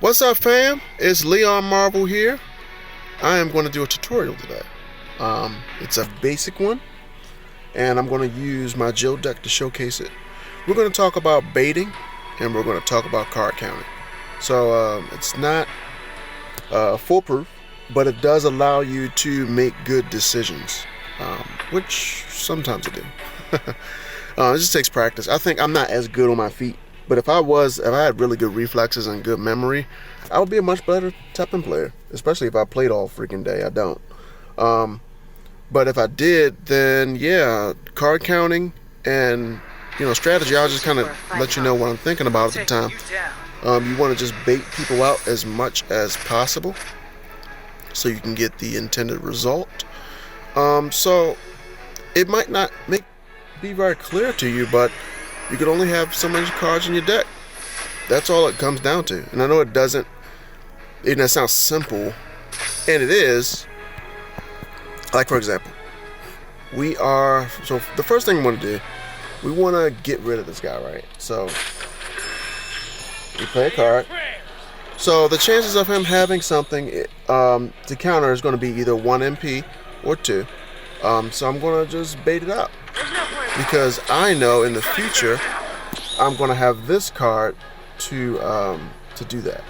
What's up, fam? It's LeonMarvel here. I am going to do a tutorial today. It's a basic one, and I'm going to use my Jill deck to showcase it. We're going to talk about baiting, and we're going to talk about card counting. So it's not foolproof, but it does allow you to make good decisions, which sometimes I do. It just takes practice. I think I'm not as good on my feet, but if I had really good reflexes and good memory, I would be a much better TEPPEN player, especially if I played all freaking day. I don't. But if I did, then yeah, card counting and strategy, I'll just kind of let you know what I'm thinking about at the time. You want to just bait people out as much as possible so you can get the intended result. So it might not be very clear to you, but you can only have so many cards in your deck. That's all it comes down to. And I know it doesn't, it sounds simple, and it is. Like, for example, so the first thing we want to do, we want to get rid of this guy, right? So we play a card. So the chances of him having something to counter is going to be either 1 MP or 2. So I'm going to just bait it out, because I know in the future I'm going to have this card to do that.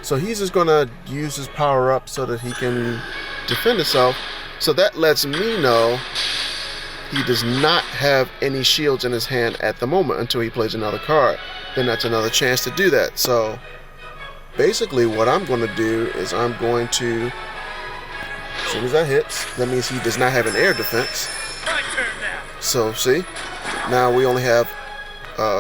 So he's just going to use his power up so that he can defend himself. So that lets me know he does not have any shields in his hand at the moment until he plays another card. Then that's another chance to do that. So basically what I'm going to do is I'm going to, as soon as that hits, that means he does not have an air defense. So see, now we only have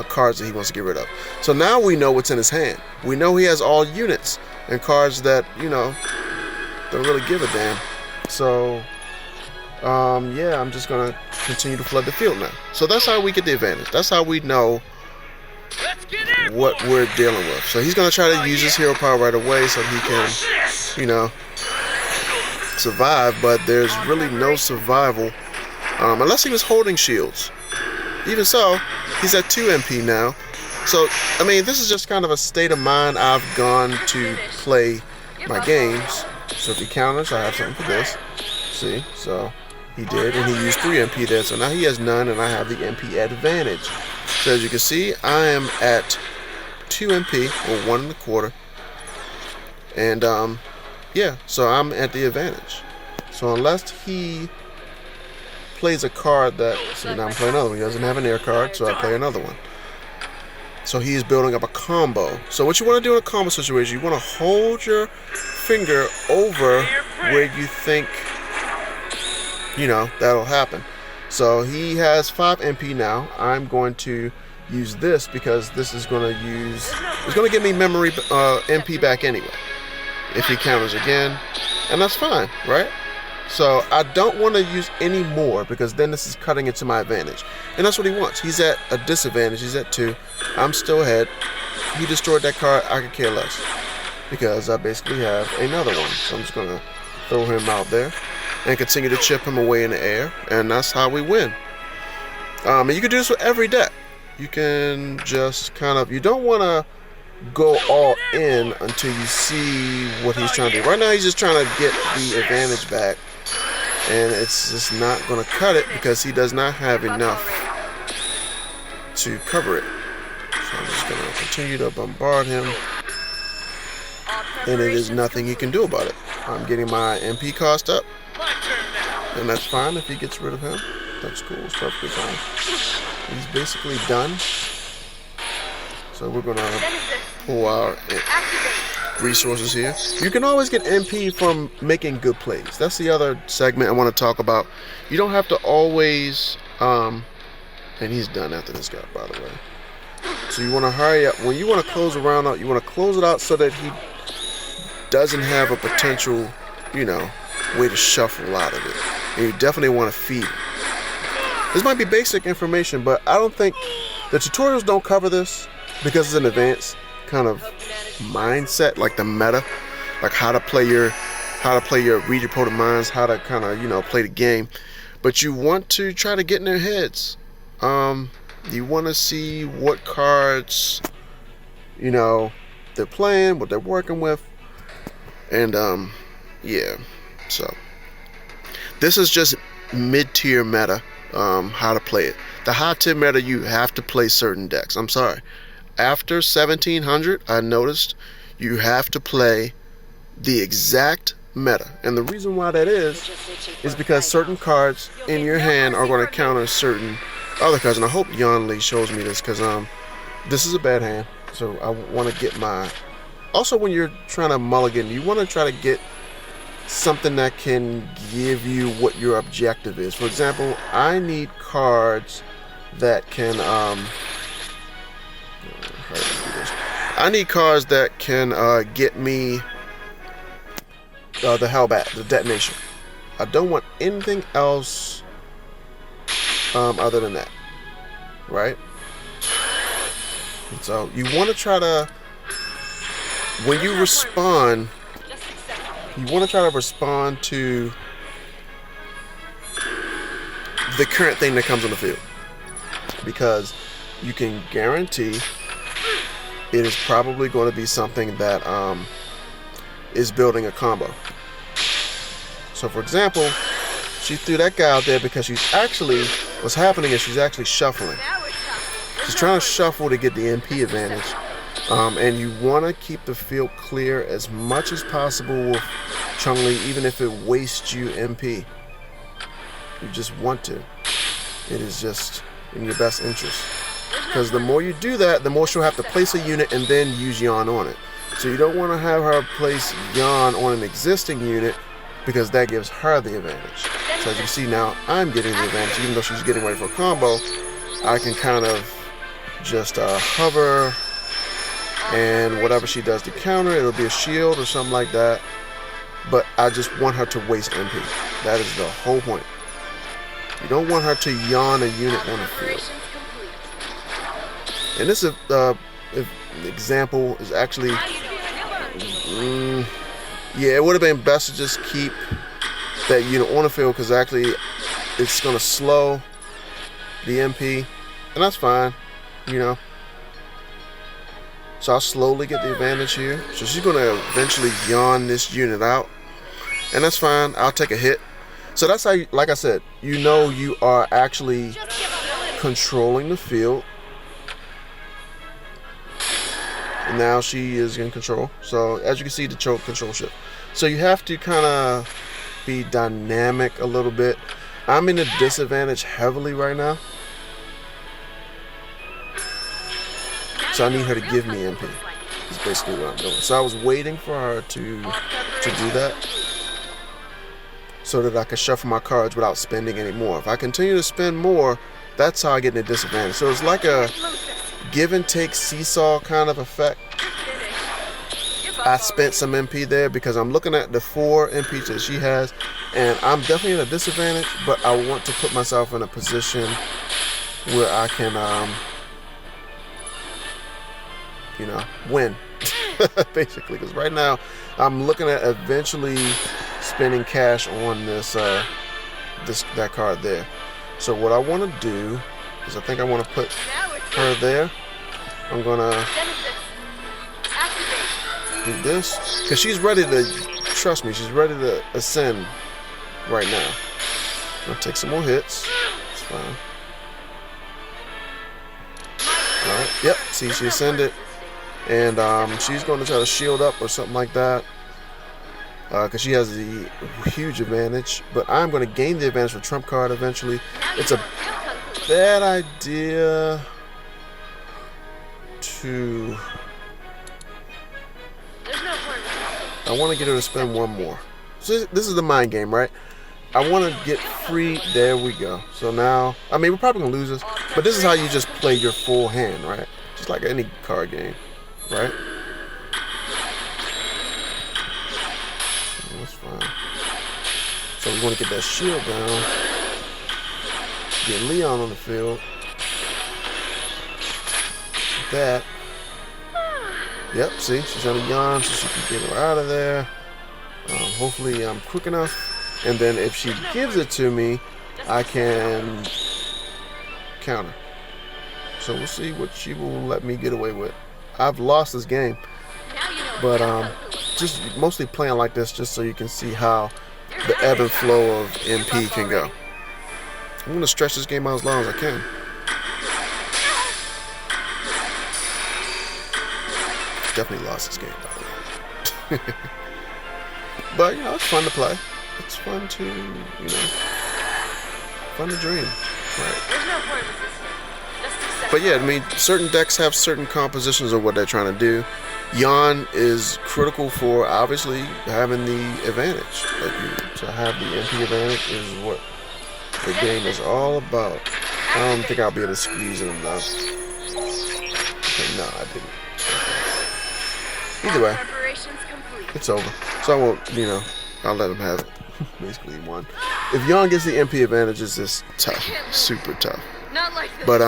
cards that he wants to get rid of. So now we know what's in his hand. We know he has all units and cards that don't really give a damn. So yeah, I'm just gonna continue to flood the field now. So that's how we get the advantage. That's how we know what we're dealing with. So he's gonna try to use his hero power right away so he can survive, but there's really no survival unless he was holding shields. Even so, he's at 2 MP now. So, I mean, this is just kind of a state of mind I've gone to play my games. So if he counters, I have something for this. See? So he did, and he used 3 MP there. So now he has none, and I have the MP advantage. So as you can see, I am at 2 MP, or 1 1/4. And, yeah, so I'm at the advantage. So unless he plays a card that, see, now I'm playing another one. He doesn't have an air card, so I play another one. So he's building up a combo. So what you want to do in a combo situation, you want to hold your finger over where you think, that'll happen. So he has 5 MP now. I'm going to use this because this is going to give me memory MP back anyway, if he counters again. And that's fine, right? So I don't want to use any more, because then this is cutting into my advantage. And that's what he wants. He's at a disadvantage. He's at 2. I'm still ahead. He destroyed that card. I could care less, because I basically have another one. So I'm just going to throw him out there and continue to chip him away in the air. And that's how we win. And you can do this with every deck. You can just you don't want to go all in until you see what he's trying to do. Right now he's just trying to get the advantage back, and it's just not going to cut it because he does not have enough to cover it. So I'm just going to continue to bombard him, and it is nothing he can do about it. I'm getting my MP cost up, and that's fine. If he gets rid of him, that's cool. It's perfectly fine. He's basically done. So we're going to pull our resources here. You can always get MP from making good plays. That's the other segment I want to talk about. You don't have to always, and he's done after this guy, by the way. So you want to hurry up. When you want to close a round out, you want to close it out so that he doesn't have a potential, way to shuffle out of it. And you definitely want to feed him. This might be basic information, but I don't think the tutorials don't cover this, because it's an advanced kind of mindset, like the meta, like how to play your read your opponent's minds, how to kind of play the game. But you want to try to get in their heads. You want to see what cards that they're playing, what they're working with, and yeah. So this is just mid-tier meta, how to play it. The high-tier meta, you have to play certain decks. I'm sorry. After 1700, I noticed you have to play the exact meta. And the reason why that is because certain cards in your hand are going to counter certain other cards. And I hope Yon Lee shows me this, because this is a bad hand. So I want to get my... Also, when you're trying to mulligan, you want to try to get something that can give you what your objective is. For example, I need cards that can I need cards that can get me the Hellbat, the detonation. I don't want anything else other than that, right? And so you want to try to, when you respond, you want to try to respond to the current thing that comes on the field, because you can guarantee it is probably going to be something that is building a combo. So for example, she threw that guy out there because she's actually, what's happening is she's actually shuffling. She's trying to shuffle to get the MP advantage. And you want to keep the field clear as much as possible with Chun-Li, even if it wastes you MP. You just want to. It is just in your best interest. Because the more you do that, the more she'll have to place a unit and then use Yon on it. So you don't want to have her place Yon on an existing unit, because that gives her the advantage. So as you see now, I'm getting the advantage. Even though she's getting ready for a combo, I can kind of just hover, and whatever she does to counter, it'll be a shield or something like that. But I just want her to waste MP. That is the whole point. You don't want her to yawn a unit on the field. And this example is actually, yeah, it would have been best to just keep that unit on the field, because actually it's going to slow the MP, and that's fine, you know. So I'll slowly get the advantage here. So she's going to eventually yawn this unit out, and that's fine. I'll take a hit. So that's how, like I said, you know you are actually controlling the field. And now she is in control. So as you can see, the choke control shift. So you have to kind of be dynamic a little bit. I'm in a disadvantage heavily right now. So I need her to give me MP. That's basically what I'm doing. So I was waiting for her to do that, so that I can shuffle my cards without spending any more. If I continue to spend more, that's how I get in a disadvantage. So it's like a give and take seesaw kind of effect. I spent some MP there because I'm looking at the 4 MP that she has, and I'm definitely at a disadvantage, but I want to put myself in a position where I can, you know, win. Basically, because right now I'm looking at eventually spending cash on this that card there. So what I want to do is, I think I want to put her there. I'm gonna do this because she's ready to, trust me, she's ready to ascend right now. I'm gonna take some more hits. It's fine. All right. Yep. See, she ascended, and she's going to try to shield up or something like that. Because she has the huge advantage, but I'm going to gain the advantage for trump card eventually. It's a bad idea to... I want to get her to spend one more. So this is the mind game, right? I want to get free. There we go. So now, I mean, we're probably going to lose this, but this is how you just play your full hand, right? Just like any card game, right? That's fine. So we want to get that shield down. Get Leon on the field. Like that. Yep, see? She's trying to yawn so she can get her out of there. Hopefully I'm quick enough. And then if she gives it to me, I can counter. So we'll see what she will let me get away with. I've lost this game. But just mostly playing like this just so you can see how the ebb and flow of MP can go. I'm gonna stretch this game out as long as I can. Definitely lost this game, by the way. But you know, it's fun to play. It's fun to, you know, fun to dream. Right. But yeah, I mean, certain decks have certain compositions of what they're trying to do. Yon is critical for obviously having the advantage. Like to have the MP advantage is what the game is all about. I don't think I'll be able to squeeze it enough. Okay, no, I didn't. Either way, it's over. So I won't, you know, I'll let him have it. Basically, he won. If Yon gets the MP advantage, it's just tough, super tough. But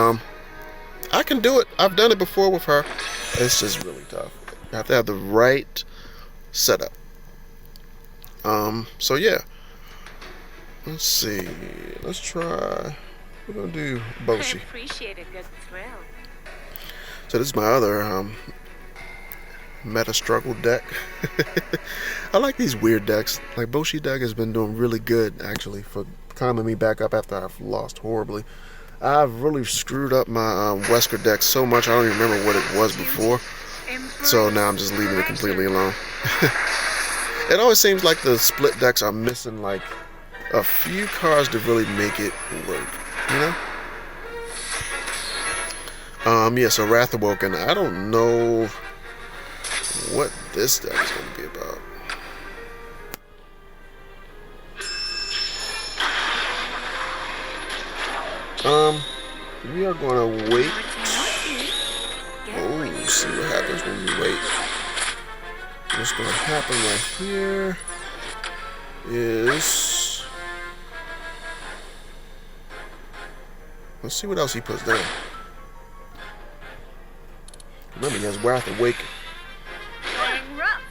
I can do it. I've done it before with her. It's just really tough. You have to have the right setup. So yeah. Let's see. Let's try. We're gonna do Boshi. I appreciate a good thrill. So this is my other meta struggle deck. I like these weird decks. Like Boshi deck has been doing really good actually for climbing me back up after I've lost horribly. I've really screwed up my Wesker deck so much I don't even remember what it was before. So now I'm just leaving it completely alone. It always seems like the split decks are missing like a few cards to really make it work, you know? Yeah, so Wrath Awoken. I don't know what this deck is going to be about. We are going to wait. Oh, see what happens when we wait. What's going to happen right here is... Let's see what else he puts down. Remember, he has Wrath Awaken. Playing rough.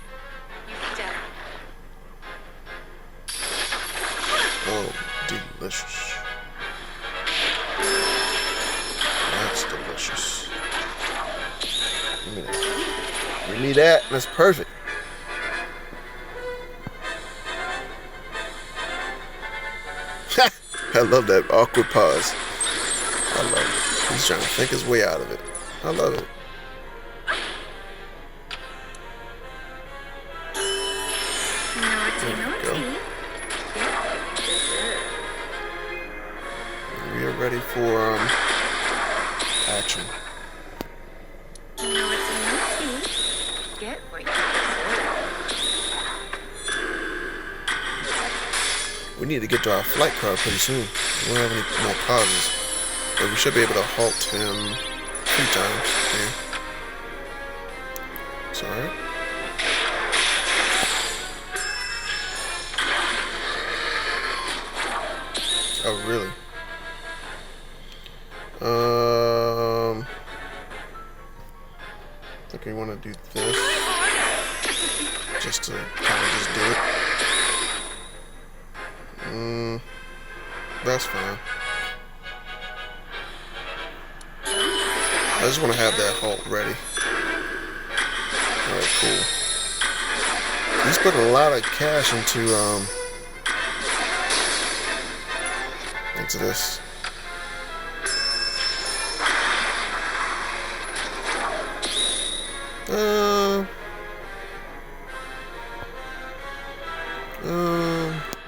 Oh, delicious. That's delicious. Give me that. That's perfect. I love that awkward pause. I love it. He's trying to think his way out of it. I love it. There we go. We are ready for action. Get what you deserve. We need to get to our flight card pretty soon. We don't have any more pauses. But we should be able to halt him 2 times here. It's alright. Oh, really? I think we want to do this. Just to kind of just do it. That's fine. I just want to have that halt ready. Alright, cool. He's putting a lot of cash into this.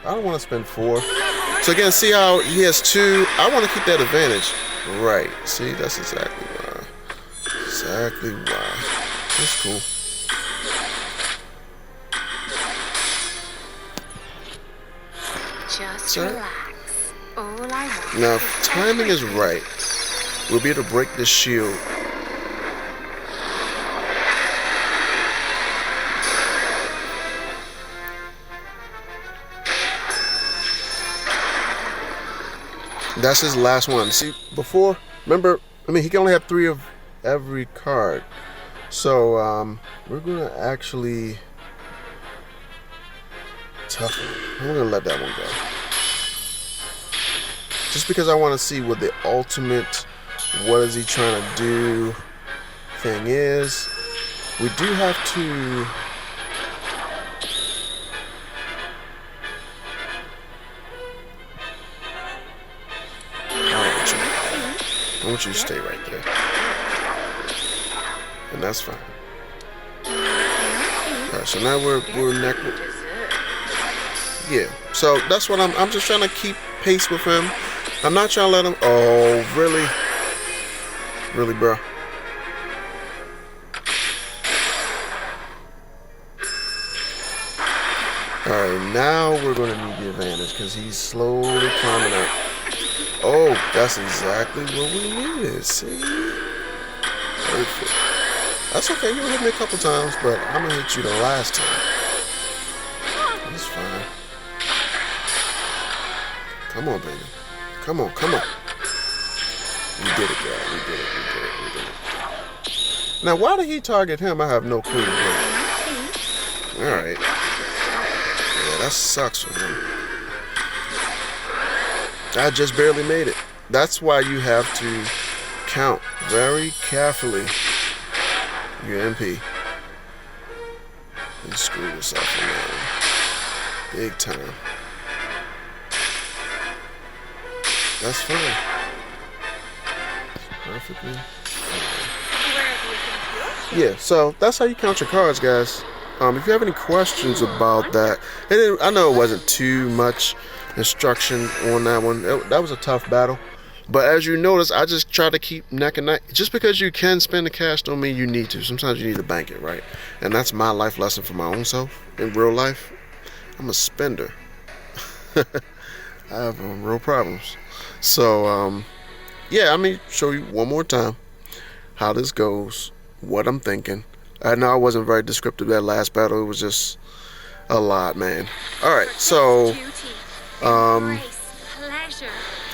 I don't want to spend 4. So again, see how he has 2. I want to keep that advantage. Right. See, that's exactly why. Exactly why. That's cool. Just relax. All I want. Now, if timing is right, we'll be able to break this shield. That's his last one. See, before, remember, I mean, he can only have 3 of every card. So, we're going to actually toughen it. I'm going to let that one go. Just because I want to see what the ultimate, what is he trying to do thing is. We do have to want you to stay right there. And that's fine. Alright, so now we're neck. Yeah. So that's what I'm just trying to keep pace with him. I'm not trying to let him. Oh, really? Really, bro? Alright, now we're going to need the advantage because he's slowly climbing up. Oh, that's exactly what we needed. See? Perfect. That's okay. You hit me a couple times, but I'm going to hit you the last time. That's fine. Come on, baby. Come on, come on. We did it, girl. We did it. Now, why did he target him? I have no clue. Alright. Yeah, that sucks for him. I just barely made it. That's why you have to count very carefully your MP. You screw yourself in there. Big time. That's fine. Perfectly fine. Yeah, so that's how you count your cards, guys. If you have any questions about that, I know it wasn't too much instruction on that one. That was a tough battle. But as you notice, I just try to keep neck and neck. Just because you can spend the cash don't mean you need to. Sometimes you need to bank it, right? And that's my life lesson for my own self. In real life, I'm a spender. I have real problems. So, yeah, let me show you one more time how this goes, what I'm thinking. I know I wasn't very descriptive that last battle. It was just a lot, man. Alright, so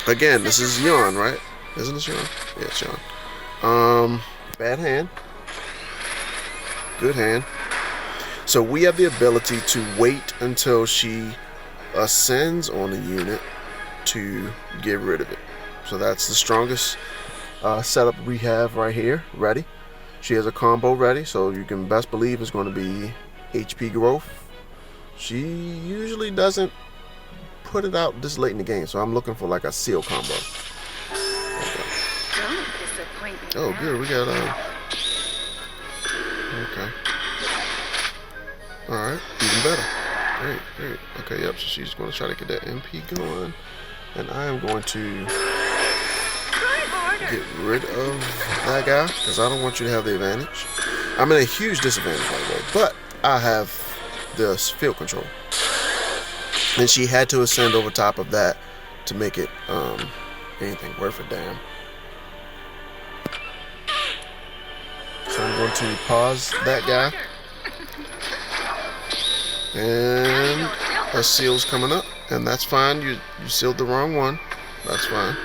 again, this is Leon, right? Isn't this Leon? Yeah, it's Leon. Bad hand. Good hand. So we have the ability to wait until she ascends on the unit to get rid of it. So that's the strongest setup we have right here. Ready? She has a combo ready, so you can best believe it's going to be HP growth. She usually doesn't put it out this late in the game, so I'm looking for like a seal combo. Okay. Don't disappoint me. Oh, good. We got okay. All right, even better. Great, great. Okay, yep. So she's going to try to get that MP going, and I am going to get rid of that guy because I don't want you to have the advantage. I'm in a huge disadvantage, by the way, but I have this field control, and she had to ascend over top of that to make it anything worth a damn. So I'm going to pause that guy, and a seal's coming up, and that's fine. You sealed the wrong one. That's fine.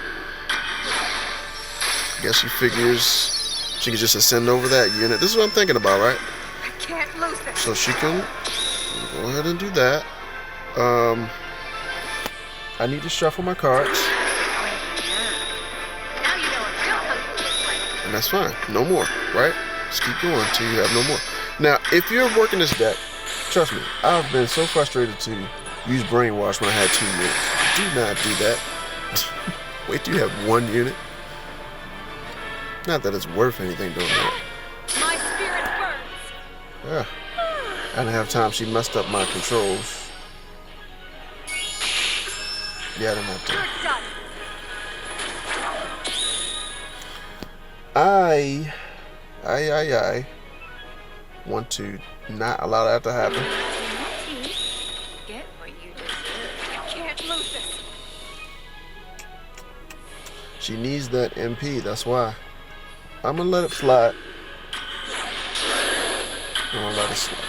I guess she figures she can just ascend over that unit. This is what I'm thinking about, right? I can't lose this. So she can go ahead and do that. I need to shuffle my cards. And that's fine. No more, right? Just keep going until you have no more. Now, if you're working this deck, trust me, I've been so frustrated to use Brainwash when I had 2 units. Do not do that. Wait till you have 1 unit. Not that it's worth anything doing that. My spirit burns. Yeah. I didn't have time. She messed up my controls. Yeah, I didn't have time. I want to not allow that to happen. Get what you deserve. I can't lose this. She needs that MP. That's why. I'm gonna let it slide. I'm gonna let it slide.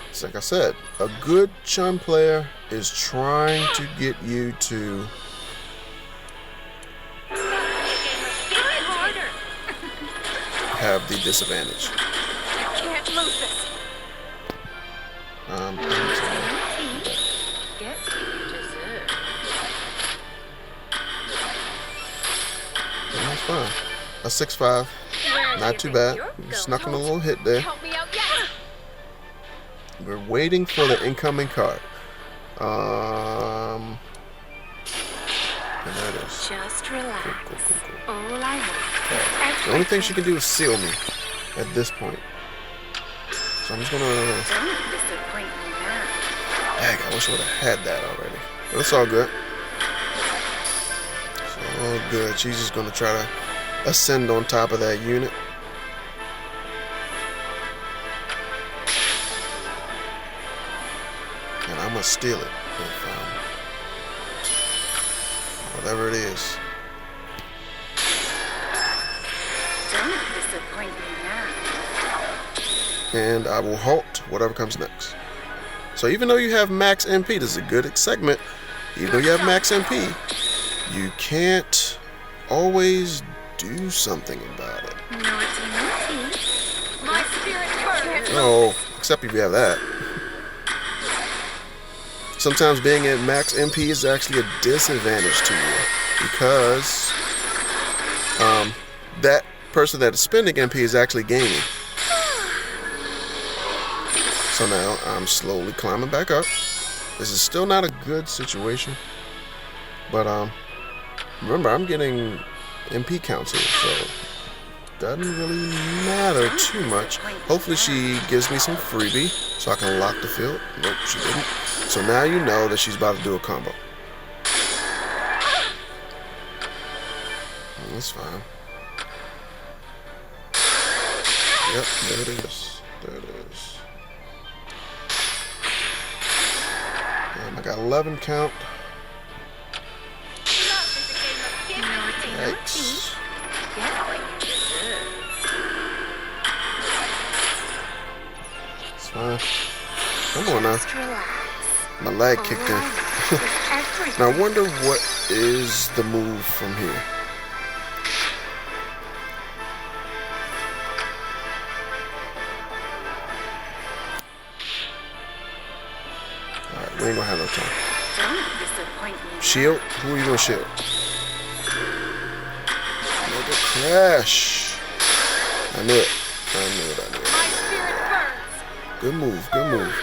It's like I said, a good chum player is trying to get you to have the disadvantage. I can't lose this. Get what you deserve. That's fine. A 6-5. Not too bad. Snuck in a little hit there. Help me out, yes. We're waiting for the incoming card. And there it is. Just relax. Cool. All I want. The only thing she can do is seal me at this point. So I'm just gonna. Don't disappoint me now. Heck, I wish I would have had that already. But it's all good. It's all good. She's just gonna try to ascend on top of that unit. And I'm gonna steal it. Whatever it is. Don't disappoint me now. And I will halt whatever comes next. So even though you have max MP, this is a good segment. Even though you have max MP, you can't always do something about it. Naughty. My spirit burns. Oh, except if you have that. Sometimes being at max MP is actually a disadvantage to you because that person that is spending MP is actually gaining. So now I'm slowly climbing back up. This is still not a good situation, but remember I'm getting MP counts here, so doesn't really matter too much. Hopefully she gives me some freebie so I can lock the field. Nope, she didn't. So now you know that she's about to do a combo. That's fine. Yep, there it is. There it is. I got 11 count. Yikes. It's fine. Come on now. My leg kicked in. Now I wonder what is the move from here. Alright, we ain't gonna have no time. Don't disappoint me. Shield? Who are you gonna shield? Mega crash. I knew it. My spirit burns. Good move, good move.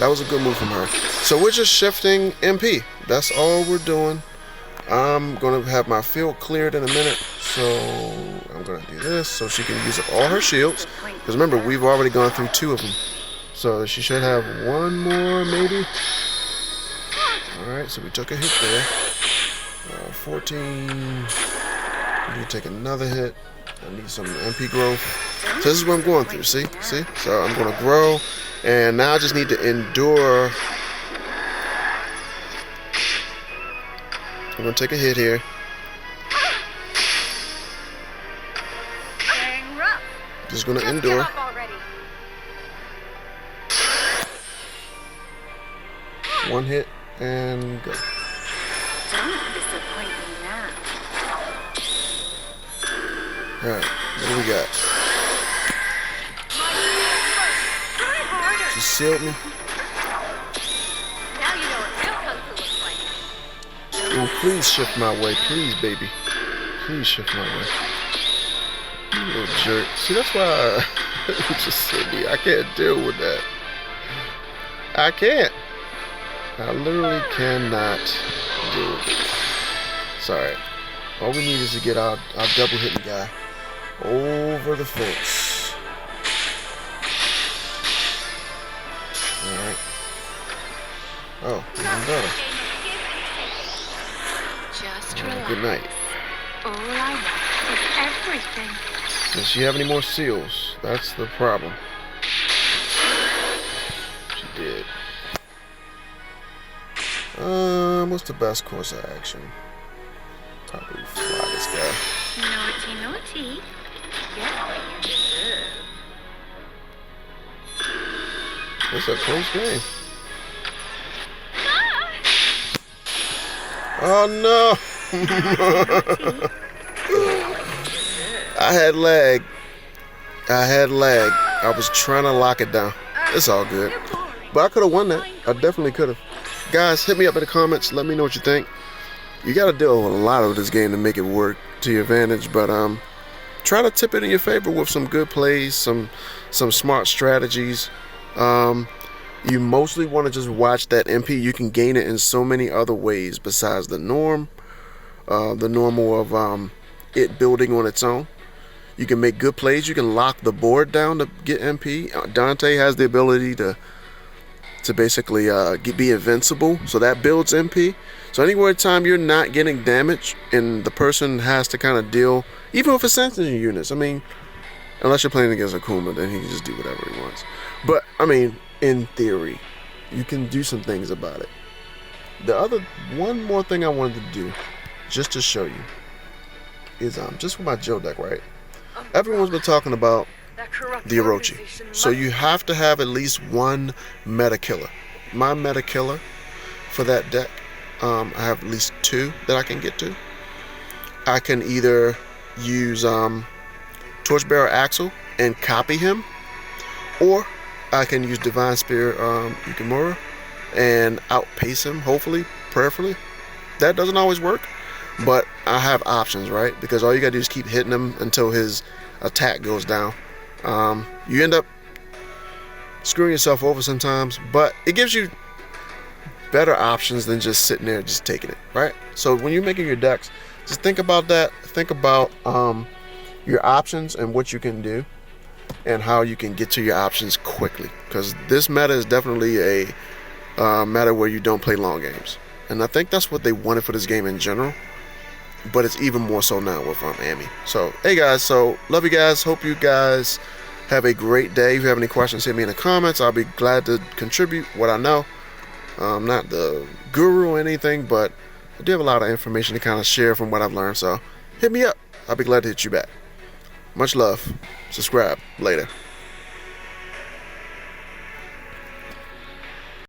That was a good move from her. So we're just shifting MP. That's all we're doing. I'm gonna have my field cleared in a minute. So I'm gonna do this so she can use up all her shields. Because remember, we've already gone through 2 of them. So she should have 1 more maybe. Alright, so we took a hit there. 14. We need to take another hit. I need some MP growth. So this is what I'm going through, see? See? So I'm gonna grow. And now I just need to endure. I'm gonna take a hit here. Dang rough. Just gonna Just give endure. up already. 1 hit and go. Don't disappoint me now. Alright, what do we got? Try harder. She sealed me. Now you know what real kung fu looks like. Oh, please shift my way, please, baby. Please shift my way. You little jerk. See, that's why I just said me. I can't deal with that. I can't. I literally cannot deal with it. Sorry. All we need is to get our double hitting guy over the fence. Alright. Oh, even better. Just Alright, relax. good night. All I want is everything. Does she have any more seals? That's the problem. She did. What's the best course of action? Probably fly this guy. Naughty. Get what you deserve. It's a close game. Oh no! I had lag. I was trying to lock it down. It's all good. But I could have won that. I definitely could have. Guys, hit me up in the comments. Let me know what you think. You got to deal with a lot of this game to make it work to your advantage. But try to tip it in your favor with some good plays, some smart strategies. You mostly want to just watch that MP. You can gain it in so many other ways besides the norm. the normal of it building on its own. You can make good plays. You can lock the board down to get MP. Dante has the ability to basically be invincible, so that builds MP. So anywhere time you're not getting damage and the person has to kind of deal, even with ascension units. I mean, unless you're playing against Akuma, then he can just do whatever he wants. But I mean, in theory, you can do some things about it. One more thing I wanted to do, just to show you, is just for my Joe deck, right? Everyone's been talking about the Orochi. So you have to have at least one meta killer. My meta killer for that deck, I have at least 2 that I can get to. I can either use Torchbearer Axel and copy him, or I can use Divine Spear Yukimura and outpace him, hopefully, prayerfully. That doesn't always work, but I have options, right? Because all you gotta do is keep hitting him until his attack goes down. You end up screwing yourself over sometimes, but it gives you better options than just sitting there just taking it, right? So when you're making your decks, just think about that. Think about your options and what you can do and how you can get to your options quickly, because this meta is definitely a meta where you don't play long games, and I think that's what they wanted for this game in general, but it's even more so now with Amy. So hey guys, so love you guys, hope you guys have a great day. If you have any questions, hit me in the comments. I'll be glad to contribute what I know. I'm not the guru or anything, but I do have a lot of information to kind of share from what I've learned, so hit me up. I'll be glad to hit you back. Much love. Subscribe. Later.